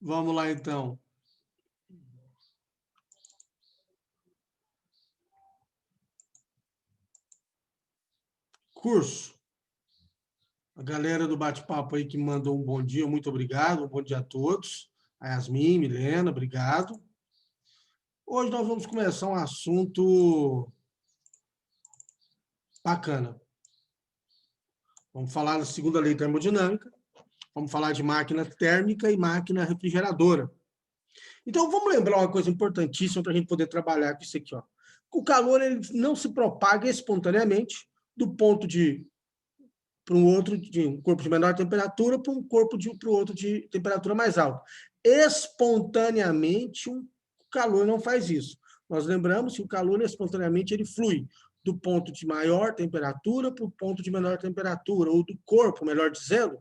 Vamos lá, então. Curso. A galera do bate-papo aí que mandou um bom dia, muito obrigado. Um bom dia a todos. A Yasmin, Milena, obrigado. Hoje nós vamos começar um assunto bacana. Vamos falar da segunda lei termodinâmica. Vamos falar de máquina térmica e máquina refrigeradora. Então, vamos lembrar uma coisa importantíssima para a gente poder trabalhar com isso aqui. Ó. O calor ele não se propaga espontaneamente do ponto de para um outro de um corpo de menor temperatura para um corpo para o outro de temperatura mais alta. Espontaneamente, o calor não faz isso. Nós lembramos que o calor espontaneamente ele flui do ponto de maior temperatura para o ponto de menor temperatura, ou do corpo, melhor dizendo,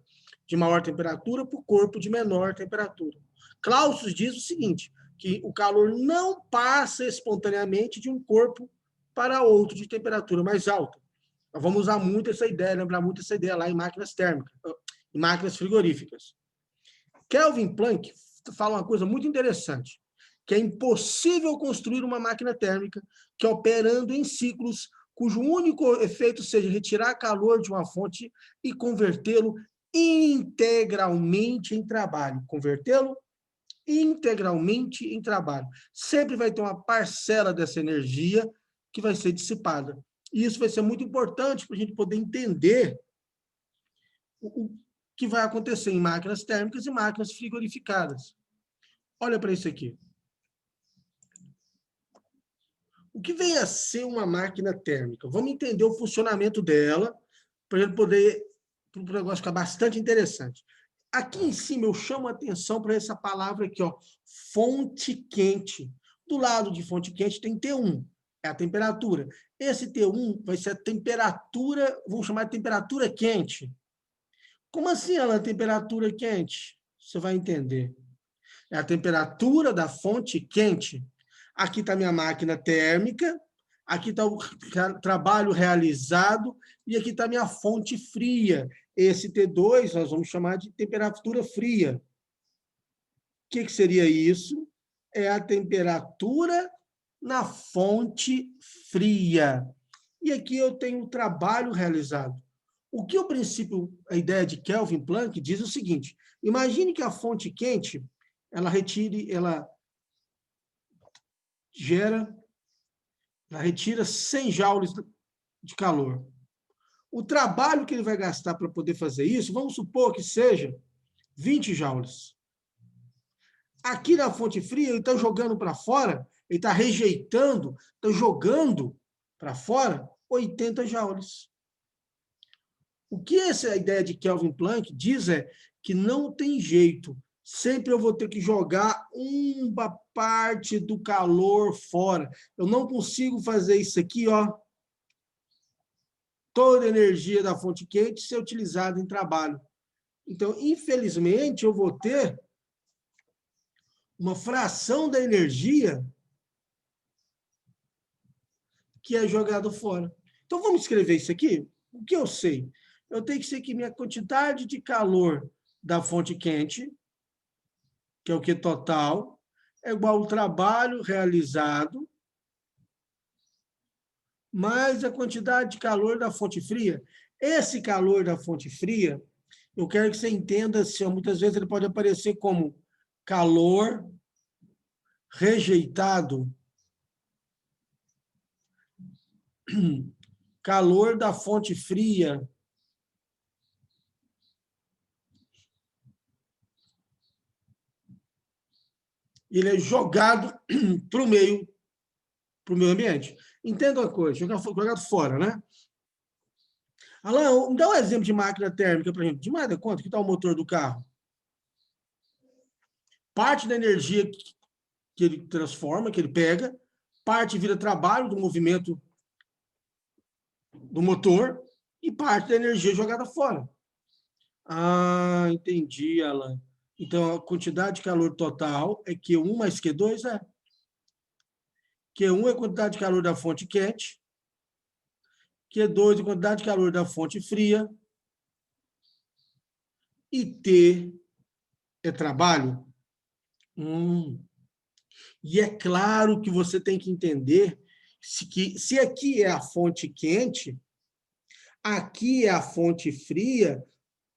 de maior temperatura para o corpo de menor temperatura. Clausius diz o seguinte, que o calor não passa espontaneamente de um corpo para outro de temperatura mais alta. Nós vamos usar muito essa ideia, lembrar muito essa ideia lá em máquinas térmicas, em máquinas frigoríficas. Kelvin Planck fala uma coisa muito interessante, que é impossível construir uma máquina térmica que operando em ciclos cujo único efeito seja retirar calor de uma fonte e convertê-lo integralmente em trabalho. Convertê-lo integralmente em trabalho. Sempre vai ter uma parcela dessa energia que vai ser dissipada. E isso vai ser muito importante para a gente poder entender o que vai acontecer em máquinas térmicas e máquinas frigorificadas. Olha para isso aqui. O que vem a ser uma máquina térmica? Vamos entender o funcionamento dela para a gente poder, para o negócio ficar bastante interessante. Aqui em cima eu chamo a atenção para essa palavra aqui, ó, fonte quente. Do lado de fonte quente tem T1, é a temperatura. Esse T1 vai ser a temperatura, vamos chamar de temperatura quente. Como assim ela é temperatura quente? Você vai entender. É a temperatura da fonte quente. Aqui está minha máquina térmica, aqui está o trabalho realizado e aqui está minha fonte fria. Esse T2 nós vamos chamar de temperatura fria. O que seria isso? É a temperatura na fonte fria. E aqui eu tenho o trabalho realizado. O que o princípio, a ideia de Kelvin Planck diz o seguinte: imagine que a fonte quente, ela retira 100 joules de calor. O trabalho que ele vai gastar para poder fazer isso, vamos supor que seja 20 joules. Aqui na fonte fria, ele está jogando para fora, ele está rejeitando, está jogando para fora 80 joules. O que essa ideia de Kelvin Planck diz é que não tem jeito, sempre eu vou ter que jogar uma parte do calor fora. Eu não consigo fazer isso aqui, ó, toda a energia da fonte quente ser utilizada em trabalho. Então, infelizmente, eu vou ter uma fração da energia que é jogada fora. Então, vamos escrever isso aqui? O que eu sei? Eu tenho que ser que minha quantidade de calor da fonte quente, que é o que total, é igual ao trabalho realizado mais a quantidade de calor da fonte fria. Esse calor da fonte fria, eu quero que você entenda, assim, muitas vezes ele pode aparecer como calor rejeitado, calor da fonte fria, ele é jogado para o meio ambiente. Entenda uma coisa, jogado fora, né? Alain, dá um exemplo de máquina térmica para a gente. De mais de quanto que está o motor do carro? Parte da energia que ele transforma, que ele pega, parte vira trabalho do movimento do motor e parte da energia jogada fora. Ah, entendi, Alan. Então, a quantidade de calor total é Q1 mais Q2, é. Q1 é a quantidade de calor da fonte quente, Q2 é a quantidade de calor da fonte fria, e T é trabalho. Hum. E é claro que você tem que entender se aqui é a fonte quente, aqui é a fonte fria,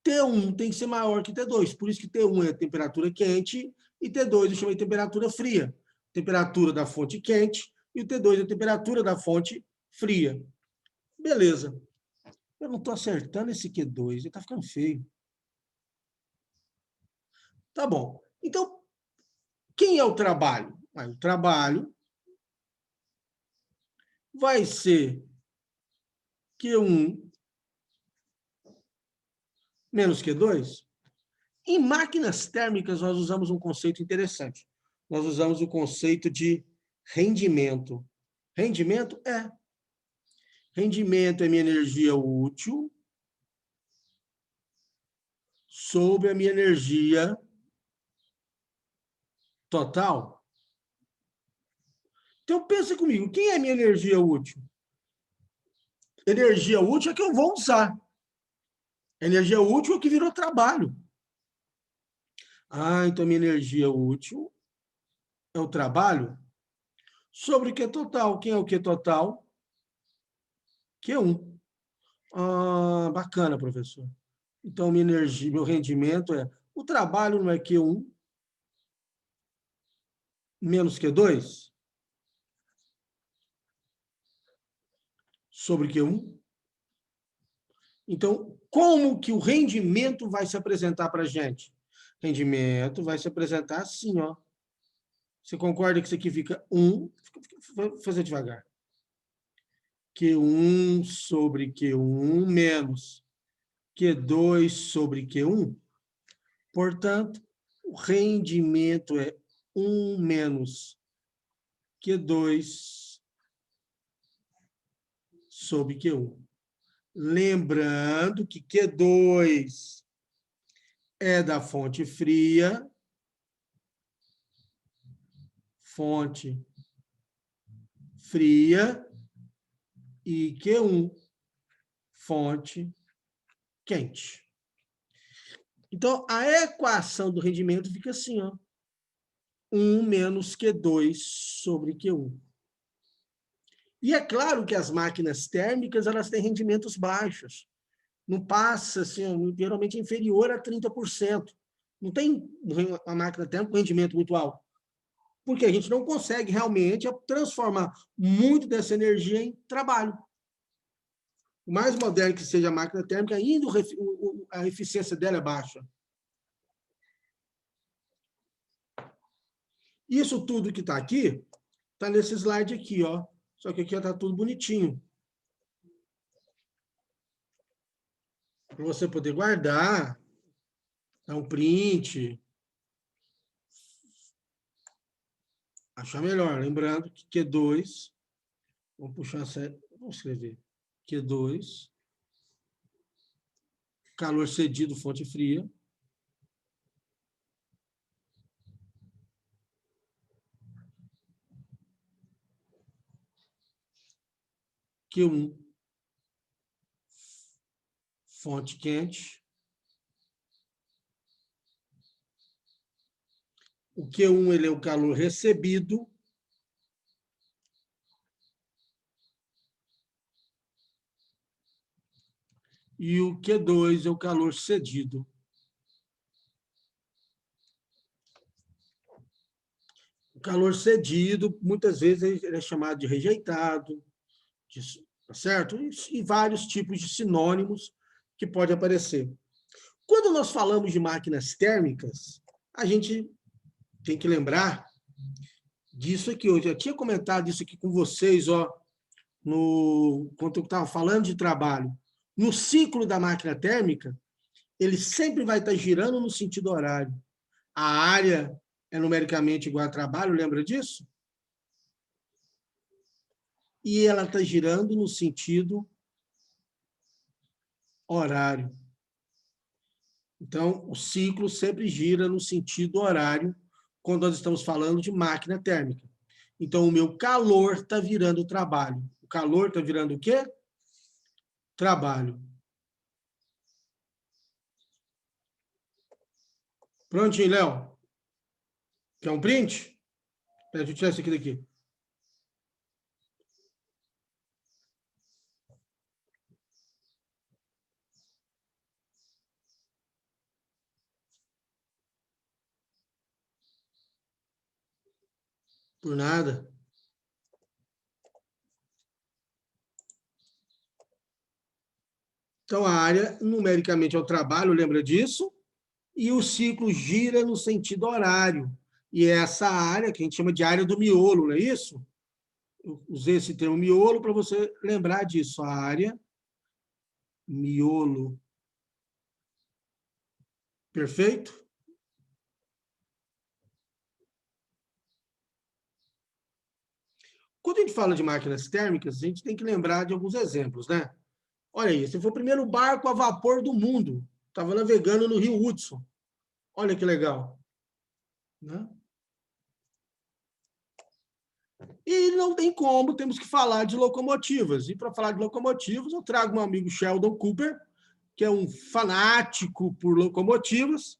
T1 tem que ser maior que T2. Por isso que T1 é a temperatura quente e T2 eu chamei de temperatura fria. Temperatura da fonte quente e o T2 é a temperatura da fonte fria. Beleza. Eu não estou acertando esse Q2, ele está ficando feio. Tá bom. Então, quem é o trabalho? O trabalho vai ser Q1 menos Q2. Em máquinas térmicas, nós usamos um conceito interessante. Nós usamos o conceito de rendimento. Rendimento é minha energia útil sobre a minha energia total. Então, pensa comigo, quem é minha energia útil? Energia útil é que eu vou usar. Energia útil é que virou trabalho. Então minha energia útil é o trabalho sobre o Q total. Quem é o Q total? Q1. Bacana, professor. Então, minha energia, meu rendimento é... O trabalho não é Q1 menos Q2 sobre Q1? Então, como que o rendimento vai se apresentar para a gente? Rendimento vai se apresentar assim, ó. Você concorda que isso aqui fica 1? Vou fazer devagar. Q1 sobre Q1 menos Q2 sobre Q1. Portanto, o rendimento é 1 menos Q2 sobre Q1. Lembrando que Q2 é da fonte fria, e Q1, fonte quente. Então, a equação do rendimento fica assim, ó. 1 menos Q2 sobre Q1. E é claro que as máquinas térmicas elas têm rendimentos baixos. Não passa, assim, geralmente inferior a 30%. Não tem uma máquina térmica com rendimento muito alto. Porque a gente não consegue realmente transformar muito dessa energia em trabalho. O mais moderno que seja a máquina térmica, ainda a eficiência dela é baixa. Isso tudo que está aqui, está nesse slide aqui, ó. Só que aqui está tudo bonitinho. Para você poder guardar, dar um print, achar melhor. Lembrando que Q2, vamos puxar a série, vamos escrever. Q2, calor cedido, fonte fria. Q1, fonte quente. O Q1 ele é o calor recebido. E o Q2 é o calor cedido. O calor cedido, muitas vezes, ele é chamado de rejeitado, tá certo? E vários tipos de sinônimos que pode aparecer. Quando nós falamos de máquinas térmicas, a gente tem que lembrar disso aqui. Eu já tinha comentado isso aqui com vocês, ó, quando eu estava falando de trabalho. No ciclo da máquina térmica, ele sempre vai estar girando no sentido horário. A área é numericamente igual a trabalho, lembra disso? E ela está girando no sentido horário. Então, o ciclo sempre gira no sentido horário quando nós estamos falando de máquina térmica. Então, o meu calor está virando trabalho. O calor está virando o quê? Trabalho. Prontinho, Léo? Quer um print? Deixa eu tirar isso aqui daqui. Por nada. Então, a área, numericamente, é o trabalho, lembra disso? E o ciclo gira no sentido horário. E é essa área que a gente chama de área do miolo, não é isso? Eu usei esse termo miolo para você lembrar disso. A área miolo. Perfeito? Quando a gente fala de máquinas térmicas, a gente tem que lembrar de alguns exemplos, né? Olha aí, esse foi o primeiro barco a vapor do mundo. Estava navegando no Rio Hudson. Olha que legal. Né? E não tem como, temos que falar de locomotivas. E para falar de locomotivas, eu trago meu amigo Sheldon Cooper, que é um fanático por locomotivas,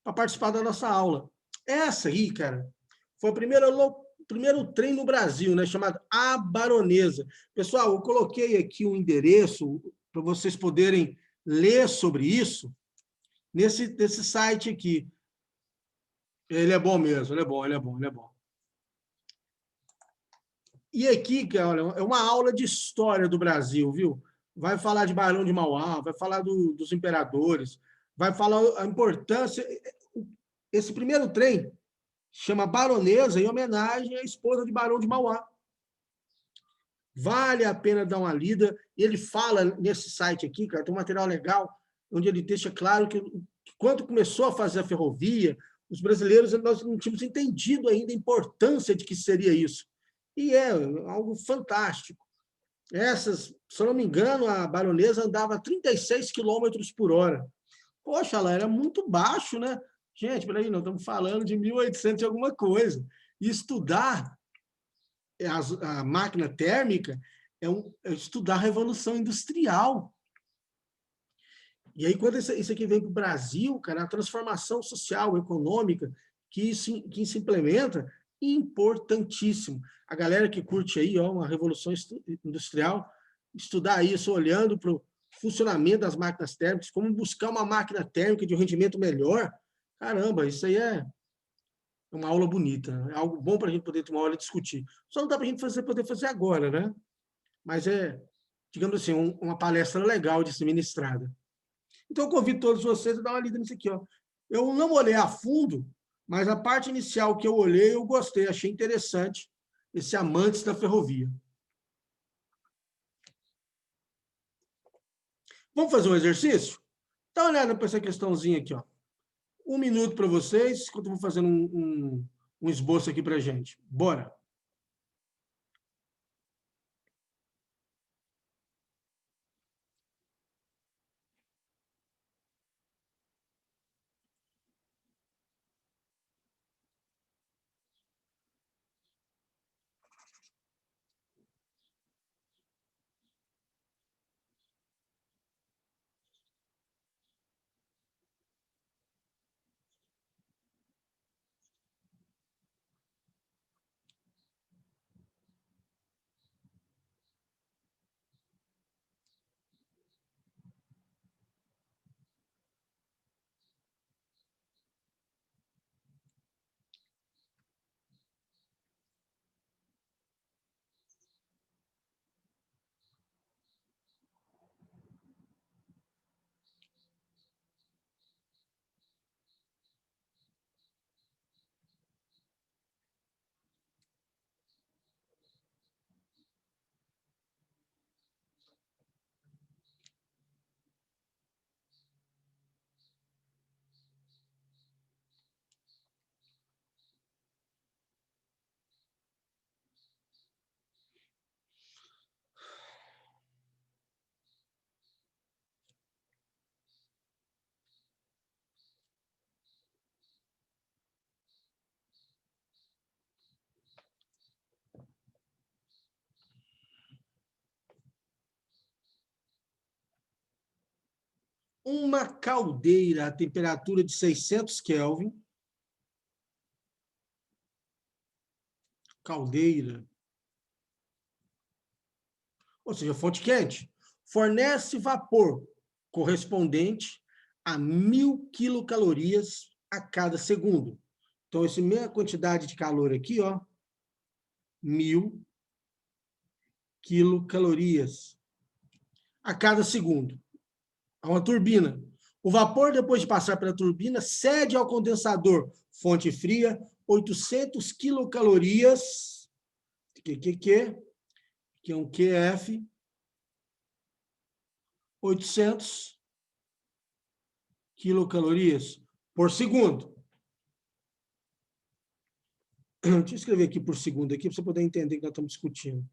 para participar da nossa aula. Essa aí, cara, foi a primeiro trem no Brasil, né, chamado A Baronesa. Pessoal, eu coloquei aqui um endereço para vocês poderem ler sobre isso nesse site aqui. Ele é bom mesmo, ele é bom, ele é bom, ele é bom. E aqui, cara, é uma aula de história do Brasil, viu? Vai falar de Barão de Mauá, vai falar dos imperadores, vai falar a importância. Esse primeiro trem chama Baronesa, em homenagem à esposa de Barão de Mauá. Vale a pena dar uma lida. Ele fala nesse site aqui, cara, tem um material legal, onde ele deixa claro que quando começou a fazer a ferrovia, os brasileiros nós não tínhamos entendido ainda a importância de que seria isso. E é algo fantástico. Essas, se eu não me engano, a baronesa andava 36 quilômetros por hora. Poxa, ela era muito baixo, né? Gente, peraí, nós estamos falando de 1800 e alguma coisa. E estudar a máquina térmica é estudar a Revolução Industrial. E aí, quando isso aqui vem para o Brasil, cara, a transformação social, econômica que se implementa, importantíssimo. A galera que curte aí, ó, uma revolução industrial, estudar isso olhando para o funcionamento das máquinas térmicas, como buscar uma máquina térmica de um rendimento melhor. Caramba, isso aí é uma aula bonita, né? É algo bom para a gente poder ter uma aula e discutir. Só não dá para a gente poder fazer agora, né? Mas é, digamos assim, uma palestra legal de ser ministrada. Então, eu convido todos vocês a dar uma lida nisso aqui. Ó. Eu não olhei a fundo, mas a parte inicial que eu olhei, eu gostei, achei interessante esse Amantes da Ferrovia. Vamos fazer um exercício? Dá uma olhada para essa questãozinha aqui. Ó. 1 minuto para vocês, enquanto eu vou fazendo um esboço aqui para a gente. Bora! Uma caldeira a temperatura de 600 Kelvin caldeira, ou seja, fonte quente, fornece vapor correspondente a 1.000 quilocalorias a cada segundo. Então, essa mesma quantidade de calor aqui, ó, 1.000 quilocalorias a cada segundo. É uma turbina. O vapor, depois de passar pela turbina, cede ao condensador, fonte fria, 800 quilocalorias, que é um QF, 800 quilocalorias por segundo. Deixa eu escrever aqui por segundo, aqui, para você poder entender o que nós estamos discutindo.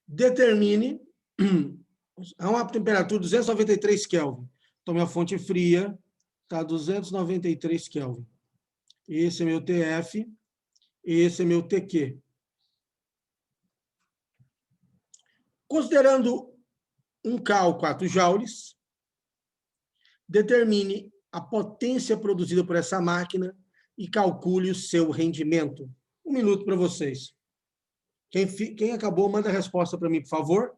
Determine a uma temperatura de 293 Kelvin. Então, minha fonte fria está a 293 Kelvin. Esse é meu TF, esse é meu TQ. Considerando um cal 4 joules, determine a potência produzida por essa máquina e calcule o seu rendimento. 1 minuto para vocês. Quem acabou, manda a resposta para mim, por favor.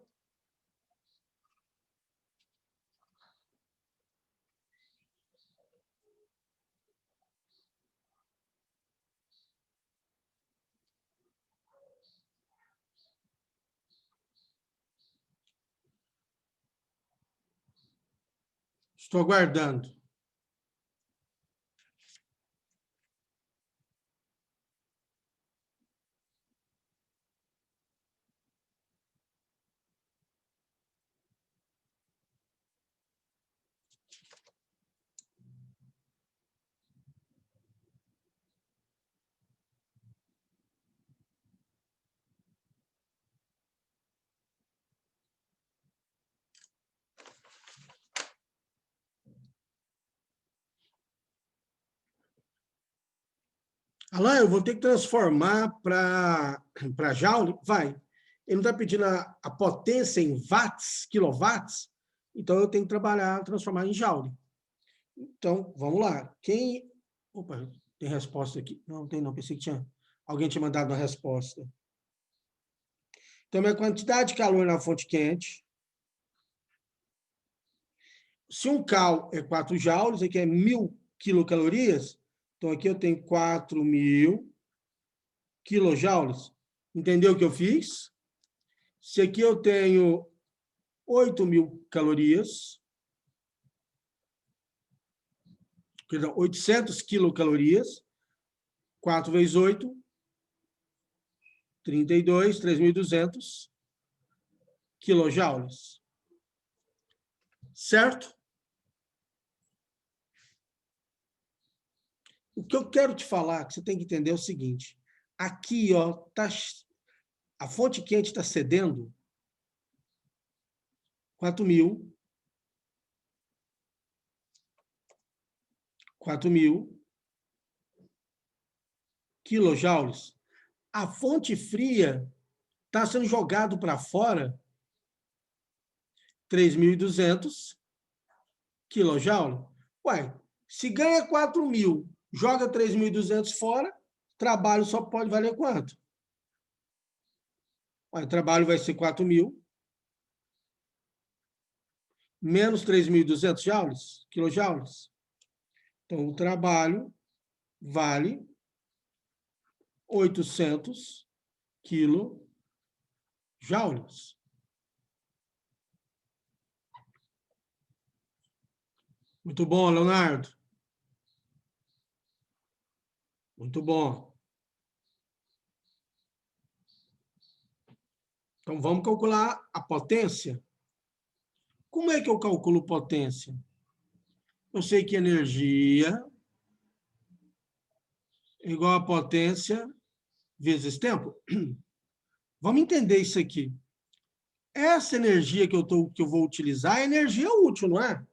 Estou aguardando. Alain, eu vou ter que transformar para joule? Vai. Ele não está pedindo a potência em watts, quilowatts, então eu tenho que transformar em joule. Então, vamos lá. Opa, tem resposta aqui. Não, tem não, pensei que alguém tinha mandado uma resposta. Então, minha quantidade de calor na fonte quente. Se um cal é 4 joules, aqui é 1.000 quilocalorias, então aqui eu tenho 4.000 quilojoules. Entendeu o que eu fiz? Se aqui eu tenho 8.000 calorias, perdão, 800 quilocalorias, 4 vezes 8, 32, 3.200 quilojoules. Certo? O que eu quero te falar, que você tem que entender, é o seguinte. Aqui, ó, a fonte quente está cedendo 4.000 quilojoules. A fonte fria está sendo jogado para fora 3.200 quilojoules. Ué, se ganha 4.000, joga 3.200 fora, trabalho só pode valer quanto? Ué, o trabalho vai ser 4.000 menos 3.200 joules, quilojoules. Então, o trabalho vale 800 quilojoules. Muito bom, Leonardo. Muito bom. Então, vamos calcular a potência. Como é que eu calculo potência? Eu sei que energia é igual a potência vezes tempo. Vamos entender isso aqui. Essa energia que eu vou utilizar é energia útil, não é?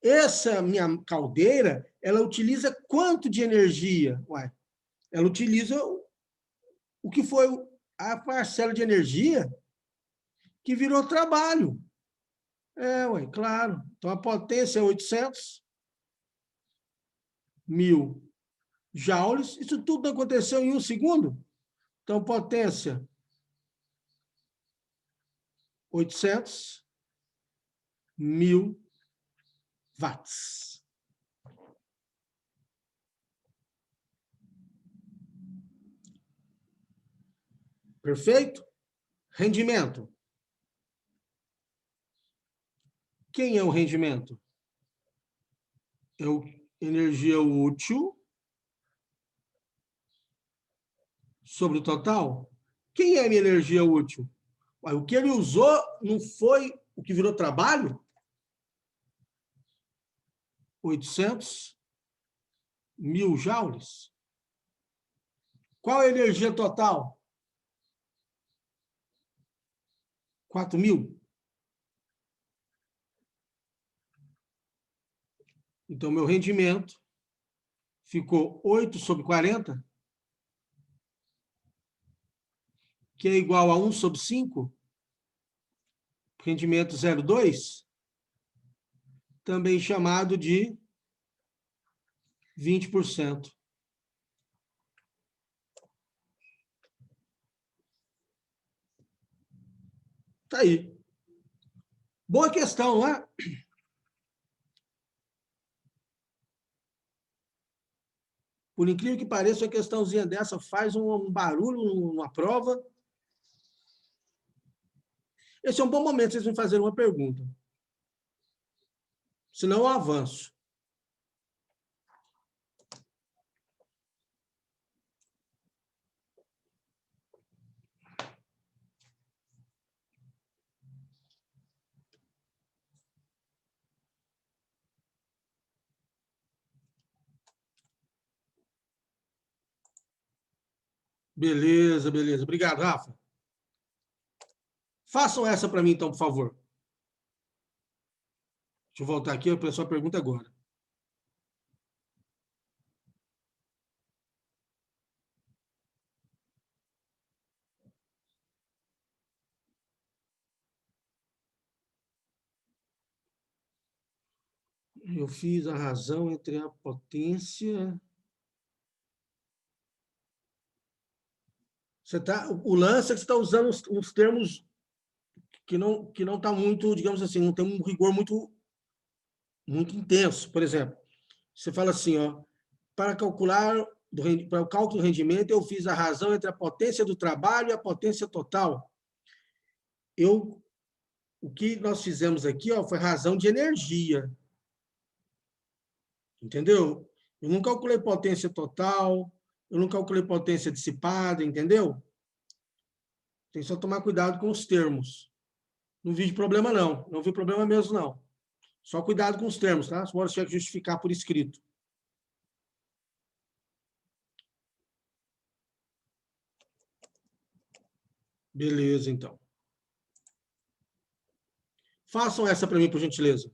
Essa minha caldeira, ela utiliza quanto de energia? Ué, ela utiliza o que foi a parcela de energia que virou trabalho. Ué, claro. Então, a potência é 800 mil joules. Isso tudo aconteceu em 1 segundo. Então, potência 800 mil watts. Perfeito? Rendimento. Quem é o rendimento? É a energia útil sobre o total. Quem é a minha energia útil? O que ele usou não foi o que virou trabalho? 800 mil joules. Qual é a energia total? 4.000. Então, meu rendimento ficou 8 sobre 40, que é igual a 1 sobre 5, rendimento 0,2, também chamado de 20%. Está aí. Boa questão, não é? Por incrível que pareça, uma questãozinha dessa faz um barulho numa prova. Esse é um bom momento vocês me fazerem uma pergunta. Senão eu avanço. Beleza, beleza. Obrigado, Rafa. Façam essa para mim, então, por favor. Deixa eu voltar aqui para a sua pergunta agora. Eu fiz a razão entre a potência... O lance é que você está usando uns termos que não está muito, digamos assim, não tem um rigor muito intenso. Por exemplo, você fala assim, ó, para o cálculo do rendimento, eu fiz a razão entre a potência do trabalho e a potência total. O que nós fizemos aqui, ó, foi razão de energia. Entendeu? Eu não calculei potência total, eu não calculei potência dissipada, entendeu? Tem só tomar cuidado com os termos. Não vi problema, não. Não vi problema mesmo, não. Só cuidado com os termos, tá? Você pode justificar por escrito. Beleza, então. Façam essa para mim, por gentileza.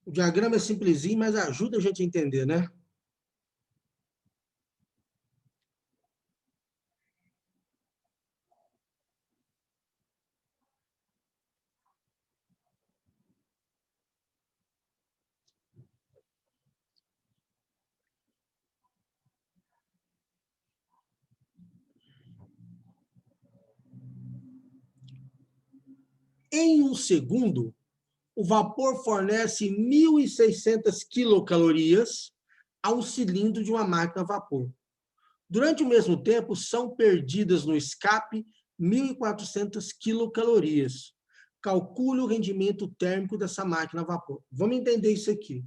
O diagrama é simplesinho, mas ajuda a gente a entender, né? Em um segundo, o vapor fornece 1.600 quilocalorias ao cilindro de uma máquina a vapor. Durante o mesmo tempo, são perdidas no escape 1.400 quilocalorias. Calcule o rendimento térmico dessa máquina a vapor. Vamos entender isso aqui.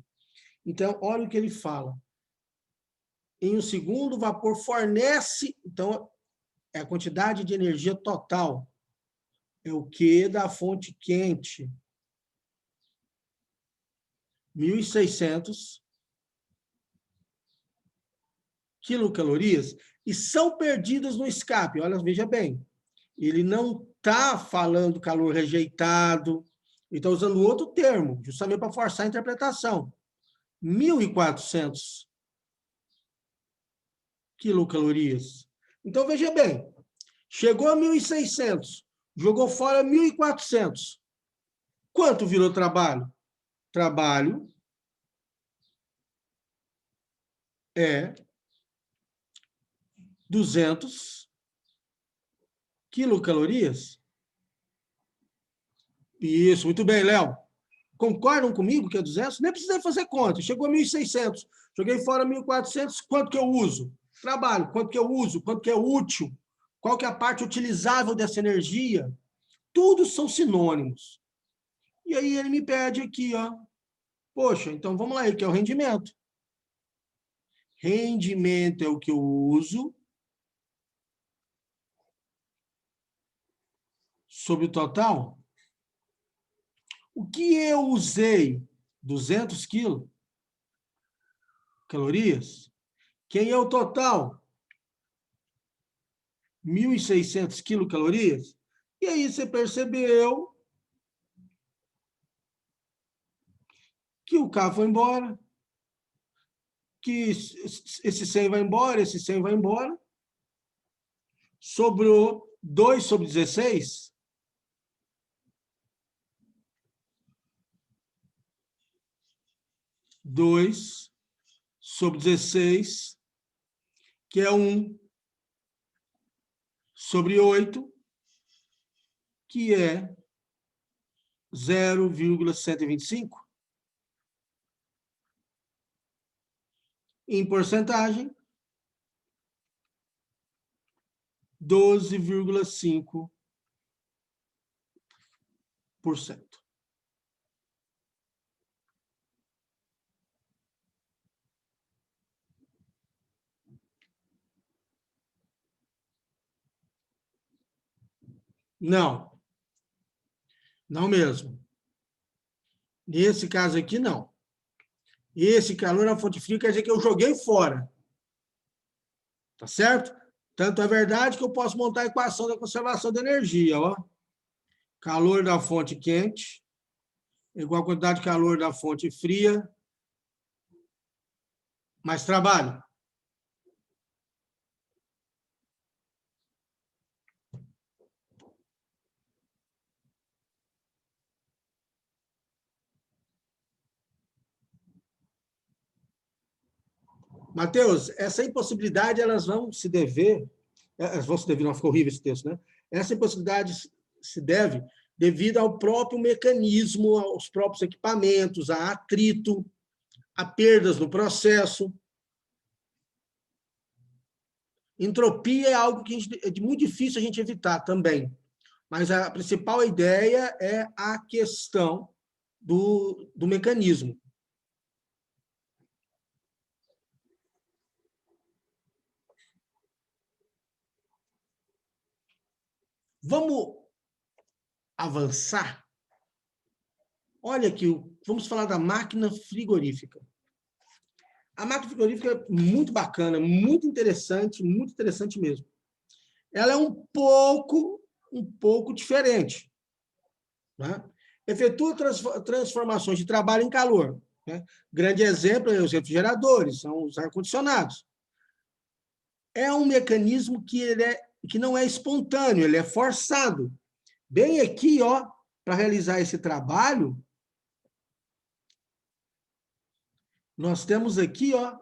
Então, olha o que ele fala. Em um segundo, o vapor fornece, então, é a quantidade de energia total. É o Q da fonte quente. 1.600 quilocalorias e são perdidas no escape. Olha, veja bem, ele não está falando calor rejeitado, ele está usando outro termo, justamente para forçar a interpretação. 1.400 quilocalorias. Então, veja bem, chegou a 1.600, jogou fora 1.400. Quanto virou trabalho? Trabalho é 200 quilocalorias. Isso, muito bem, Léo. Concordam comigo que é 200? Nem precisei fazer conta. Chegou a 1.600. Joguei fora 1.400. Quanto que eu uso? Trabalho. Quanto que eu uso? Quanto que é útil? Qual que é a parte utilizável dessa energia? Tudo são sinônimos. E aí ele me pede aqui, ó. Poxa, então vamos lá, que é o rendimento. Rendimento é o que eu uso sobre o total. O que eu usei? 200 quilocalorias. Quem é o total? 1.600 quilocalorias. E aí você percebeu que o K foi embora, que esse 100 vai embora, esse 100 vai embora. Sobrou 2 sobre 16. Dois sobre 16, que é 1 sobre 8, que é 0,125. Em porcentagem, 12,5%. Não, não mesmo. Nesse caso aqui, não. Esse calor na fonte fria quer dizer que eu joguei fora. Tá certo? Tanto é verdade que eu posso montar a equação da conservação de energia. Ó. Calor da fonte quente igual a quantidade de calor da fonte fria mais trabalho. Mateus, essa impossibilidade elas vão se dever, não, ficou horrível esse texto, né? Essa impossibilidade se deve devido ao próprio mecanismo, aos próprios equipamentos, a atrito, a perdas no processo. Entropia é algo que é muito difícil a gente evitar também, mas a principal ideia é a questão do mecanismo. Vamos avançar? Olha aqui, vamos falar da máquina frigorífica. A máquina frigorífica é muito bacana, muito interessante mesmo. Ela é um pouco diferente. Né? Efetua transformações de trabalho em calor. Né? Grande exemplo é os refrigeradores, são os ar-condicionados. É um mecanismo que não é espontâneo, ele é forçado. Bem aqui, ó, para realizar esse trabalho, nós temos aqui, ó,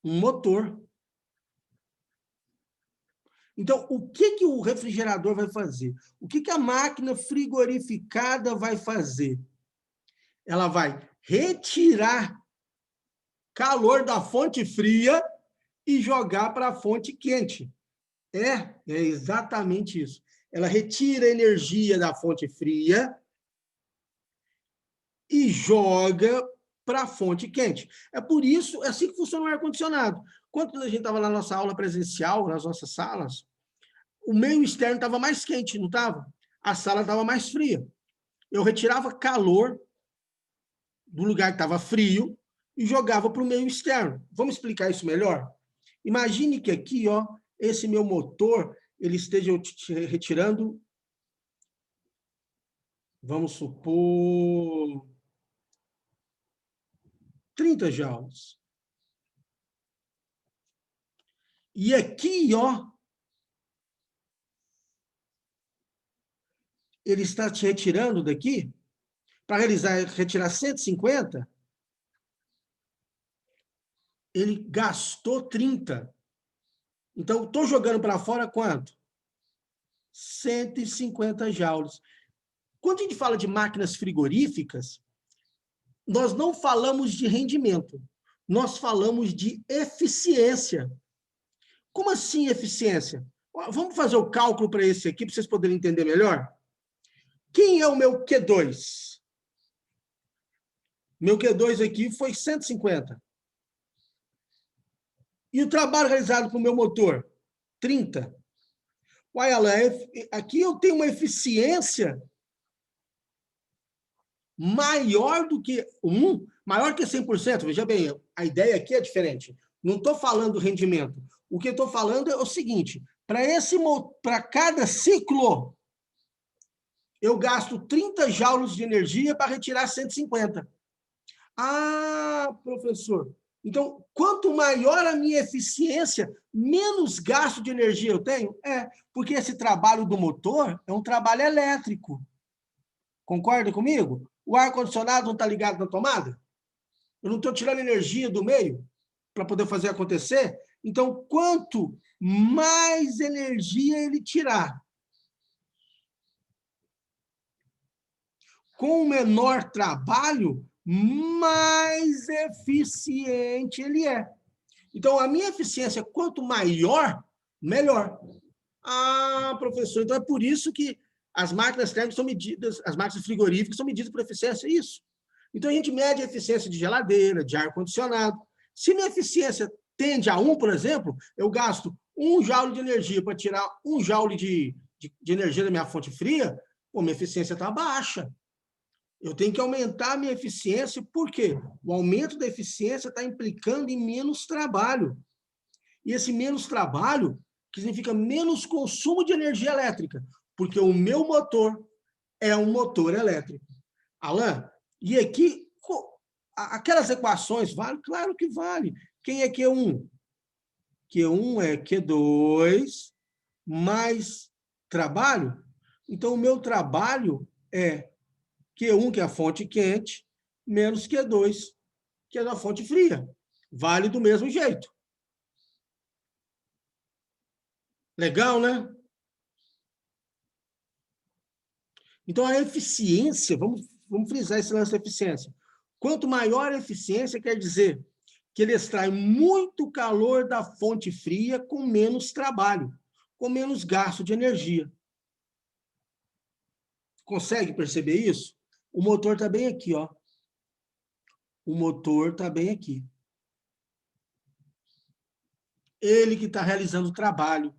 um motor. Então, o que, que o refrigerador vai fazer? O que, que a máquina frigorificada vai fazer? Ela vai retirar calor da fonte fria e jogar para a fonte quente. É exatamente isso. Ela retira a energia da fonte fria e joga para a fonte quente. É por isso, é assim que funciona o ar-condicionado. Quando a gente estava na nossa aula presencial, nas nossas salas, o meio externo estava mais quente, não estava? A sala estava mais fria. Eu retirava calor do lugar que estava frio e jogava para o meio externo. Vamos explicar isso melhor? Imagine que aqui, ó, esse meu motor, ele esteja retirando, vamos supor, 30 joules. E aqui, ó, ele está te retirando daqui, para retirar 150, ele gastou 30. Então, estou jogando para fora quanto? 150 joules. Quando a gente fala de máquinas frigoríficas, nós não falamos de rendimento, nós falamos de eficiência. Como assim eficiência? Vamos fazer o cálculo para esse aqui, para vocês poderem entender melhor? Quem é o meu Q2? Meu Q2 aqui foi 150. E o trabalho realizado com o meu motor? 30. Uai, Alain, aqui eu tenho uma eficiência maior do que 1, maior que 100%. Veja bem, a ideia aqui é diferente. Não estou falando do rendimento. O que estou falando é o seguinte, para cada ciclo, eu gasto 30 joules de energia para retirar 150. Ah, professor, então, quanto maior a minha eficiência, menos gasto de energia eu tenho? É, porque esse trabalho do motor é um trabalho elétrico. Concorda comigo? O ar-condicionado não está ligado na tomada? Eu não estou tirando energia do meio para poder fazer acontecer? Então, quanto mais energia ele tirar, com menor trabalho, mais eficiente ele é. Então, a minha eficiência, quanto maior, melhor. Ah, professor, então é por isso que as máquinas térmicas são medidas, as máquinas frigoríficas são medidas por eficiência, é isso. Então, a gente mede a eficiência de geladeira, de ar-condicionado. Se minha eficiência tende a 1, por exemplo, eu gasto 1 joule de energia para tirar 1 joule de energia da minha fonte fria, pô, minha eficiência está baixa. Eu tenho que aumentar a minha eficiência, por quê? O aumento da eficiência está implicando em menos trabalho. E esse menos trabalho significa menos consumo de energia elétrica, porque o meu motor é um motor elétrico. Alain, e aqui, aquelas equações valem? Claro que vale. Quem é Q1? Q1 é Q2 mais trabalho. Então, o meu trabalho é Q1, que é a fonte quente, menos Q2, que é da fonte fria. Vale do mesmo jeito. Legal, né? Então, a eficiência, vamos frisar esse lance da eficiência. Quanto maior a eficiência, quer dizer que ele extrai muito calor da fonte fria com menos trabalho, com menos gasto de energia. Consegue perceber isso? O motor está bem aqui, ó. O motor está bem aqui. Ele que está realizando o trabalho.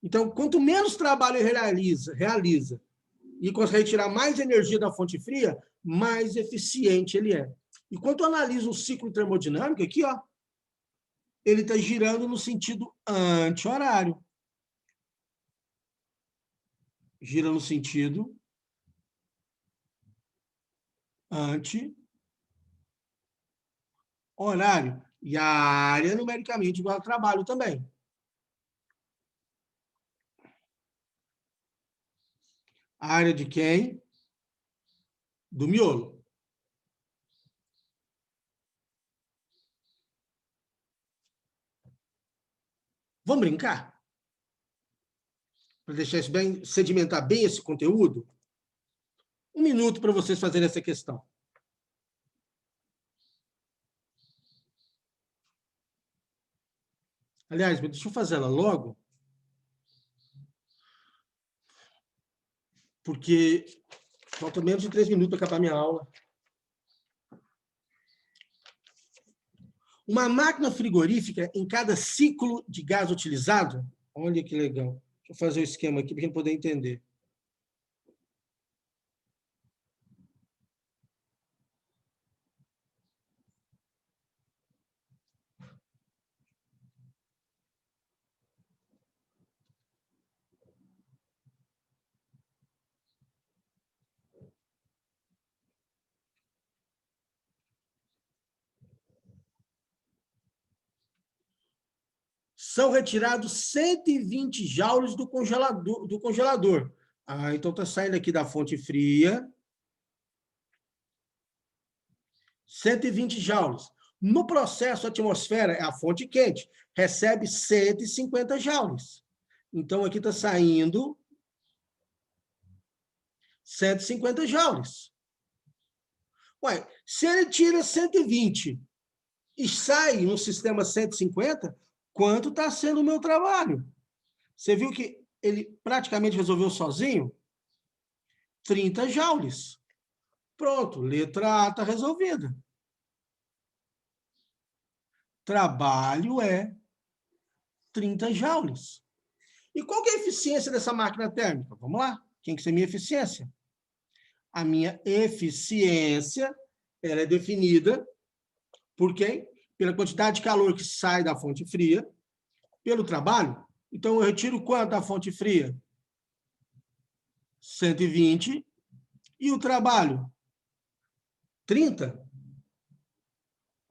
Então, quanto menos trabalho ele realiza e consegue tirar mais energia da fonte fria, mais eficiente ele é. E quando eu analiso o ciclo termodinâmico, aqui, ó, ele está girando no sentido anti-horário. Gira no sentido anti-horário. E a área, numericamente, igual ao trabalho também. A área de quem? Do miolo. Vamos brincar? para deixar isso bem, sedimentar bem esse conteúdo, 1 minuto para vocês fazerem essa questão. Aliás, deixa eu fazer ela logo, porque falta menos de 3 minutos para acabar minha aula. Uma máquina frigorífica em cada ciclo de gás utilizado, olha que legal. Deixa eu fazer o esquema aqui para a gente poder entender. São retirados 120 joules do congelador. Ah, então está saindo aqui da fonte fria. 120 joules. No processo, a atmosfera é a fonte quente, recebe 150 joules. Então, aqui está saindo 150 joules. Ué, se ele tira 120 e sai no sistema 150, quanto está sendo o meu trabalho? Você viu que ele praticamente resolveu sozinho? 30 joules. Pronto, letra A está resolvida. Trabalho é 30 joules. E qual que é a eficiência dessa máquina térmica? Vamos lá. Quem que é a minha eficiência? A minha eficiência ela é definida por quem? Pela quantidade de calor que sai da fonte fria, pelo trabalho. Então, eu retiro quanto da fonte fria? 120. E o trabalho? 30.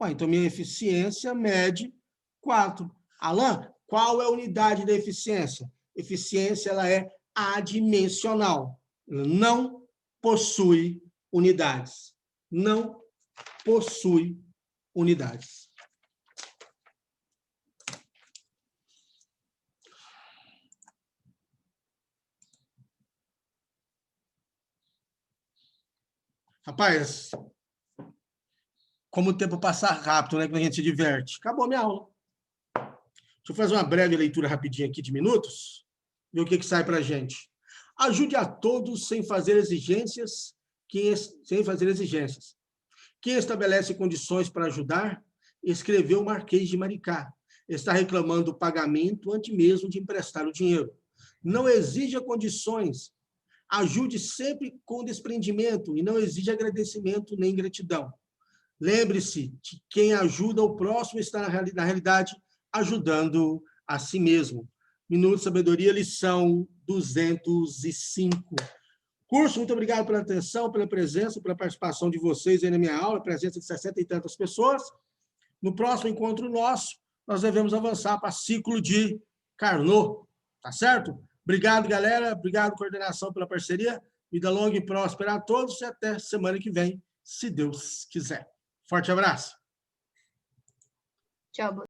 Ué, então, minha eficiência mede 4. Alan, qual é a unidade da eficiência? Eficiência ela é adimensional. Ela não possui unidades. Não possui unidades. Rapaz, como o tempo passa rápido, né? Quando a gente se diverte. Acabou a minha aula. Deixa eu fazer uma breve leitura rapidinha aqui de minutos, ver o que sai para a gente. Ajude a todos sem fazer exigências. Quem estabelece condições para ajudar, escreveu o Marquês de Maricá. Está reclamando o pagamento antes mesmo de emprestar o dinheiro. Não exija condições. Ajude sempre com desprendimento e não exija agradecimento nem gratidão. Lembre-se de quem ajuda o próximo está, na realidade, ajudando a si mesmo. Minuto de Sabedoria, lição 205. Curso, muito obrigado pela atenção, pela presença, pela participação de vocês aí na minha aula, presença de 60 e tantas pessoas. No próximo encontro nosso, nós devemos avançar para ciclo de Carnot, tá certo? Obrigado, galera. Obrigado, coordenação, pela parceria. Vida longa e próspera a todos e até semana que vem, se Deus quiser. Forte abraço. Tchau.